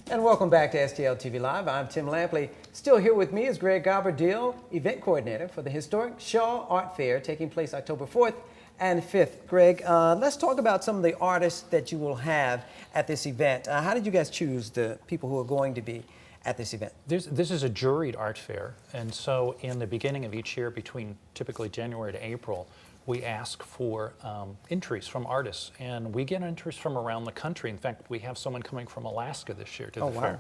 And welcome back to STL TV Live. I'm Tim Lampley. Still here with me is Greg Gobberdiel, event coordinator for the historic Shaw Art Fair taking place October 4th and 5th. Greg, let's talk about some of the artists that you will have at this event. How did you guys choose the people who are going to be at this event? This is a juried art fair, and so in the beginning of each year, between typically January to April, we ask for entries from artists, and we get entries from around the country. In fact, we have someone coming from Alaska this year to the fair.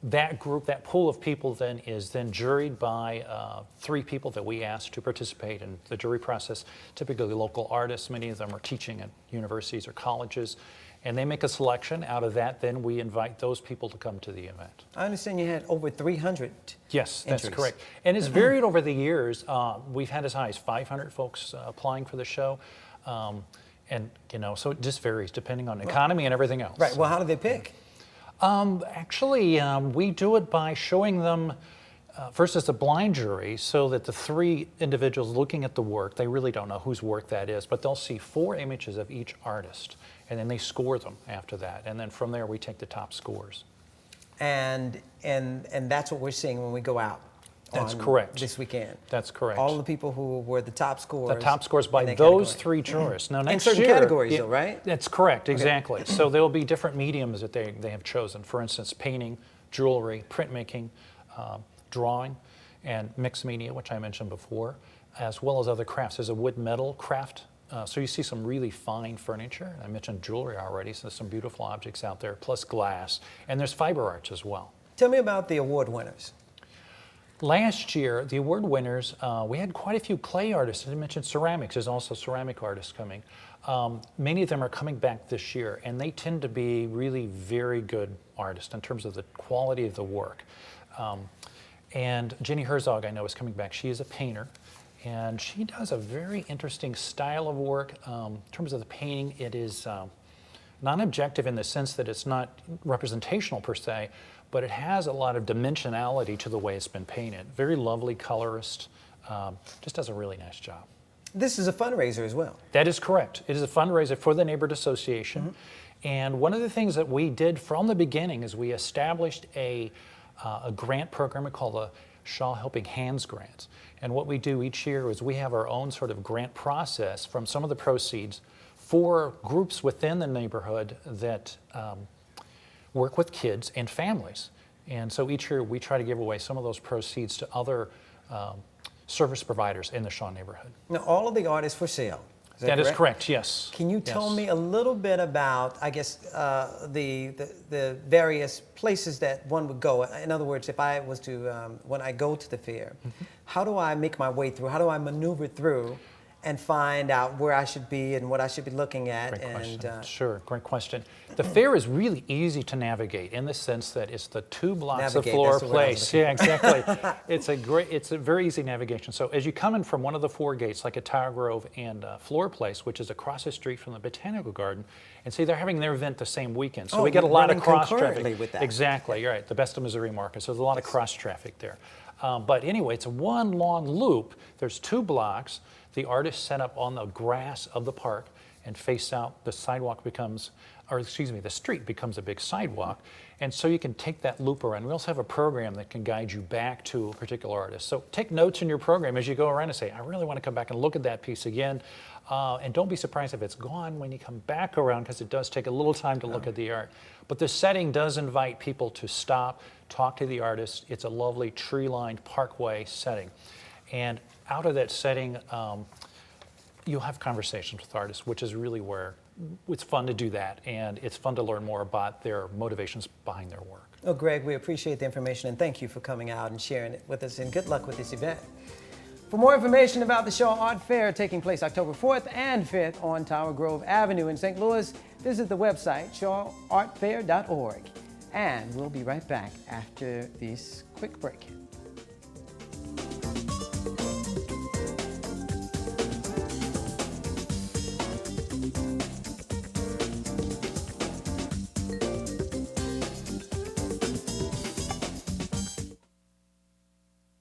That group, that pool of people then is then juried by 3 people that we ask to participate in the jury process, typically local artists. Many of them are teaching at universities or colleges, and they make a selection. Out of that, then we invite those people to come to the event. I understand you had over 300 Yes, that's entries. correct. And it's varied over the years. We've had as high as 500 folks applying for the show. And, you know, so it just varies depending on the economy and everything else. Right, well, how do they pick? Actually, we do it by showing them, first it's a blind jury, so that the 3 individuals looking at the work, they really don't know whose work that is, but they'll see 4 images of each artist, and then they score them after that. And then from there, we take the top scores. And that's what we're seeing when we go out. That's correct. This weekend. That's correct. All the people who were the top scorers. The top scores by those 3 jurists. Now, next in certain year, categories, though, right? That's correct, exactly. Okay. So there will be different mediums that they have chosen. For instance, painting, jewelry, printmaking, drawing, and mixed media, which I mentioned before, as well as other crafts. There's a wood metal craft. So you see some really fine furniture. I mentioned jewelry already, so there's some beautiful objects out there, plus glass. And there's fiber arts as well. Tell me about the award winners. Last year, the award winners, we had quite a few clay artists. I mentioned ceramics. There's also ceramic artists coming. Many of them are coming back this year, and they tend to be really very good artists in terms of the quality of the work. And Jenny Herzog, I know, is coming back. She is a painter, and she does a very interesting style of work. In terms of the painting, it is non-objective in the sense that it's not representational per se, but it has a lot of dimensionality to the way it's been painted. Very lovely colorist, just does a really nice job. This is a fundraiser as well. That is correct. It is a fundraiser for the Neighborhood Association. And one of the things that we did from the beginning is we established a grant program called the Shaw Helping Hands Grants. And what we do each year is we have our own sort of grant process from some of the proceeds for groups within the neighborhood that work with kids and families. And so each year we try to give away some of those proceeds to other service providers in the Shaw neighborhood. Now, all of the art is for sale. That is correct, yes. Can you tell me a little bit about, I guess, the various places that one would go? In other words, if I was to, when I go to the fair, how do I make my way through? How do I maneuver through and find out where I should be and what I should be looking at? Great question. Sure, great question. The fair is really easy to navigate in the sense that it's the 2 blocks of Flora Place. Yeah, exactly. It's a very easy navigation. So as you come in from one of the 4 gates, like at Tower Grove and Flora Place, which is across the street from the Botanical Garden, and see they're having their event the same weekend. So we get a lot of cross traffic. With that. Exactly, you're right. The Best of Missouri Market. So there's a lot of cross traffic there. But anyway, it's one long loop. There's 2 blocks. The artist set up on the grass of the park and face out. The sidewalk becomes, or excuse me, the street becomes a big sidewalk. And so you can take that loop around. We also have a program that can guide you back to a particular artist. So take notes in your program as you go around and say, I really want to come back and look at that piece again. And don't be surprised if it's gone when you come back around, because it does take a little time to look at the art. But the setting does invite people to stop, talk to the artist. It's a lovely tree-lined parkway setting. And out of that setting, you'll have conversations with artists, which is really where it's fun to do that, and it's fun to learn more about their motivations behind their work. Well, Greg, we appreciate the information, and thank you for coming out and sharing it with us, and good luck with this event. For more information about the Shaw Art Fair taking place October 4th and 5th on Tower Grove Avenue in St. Louis, visit the website shawartfair.org. And we'll be right back after this quick break.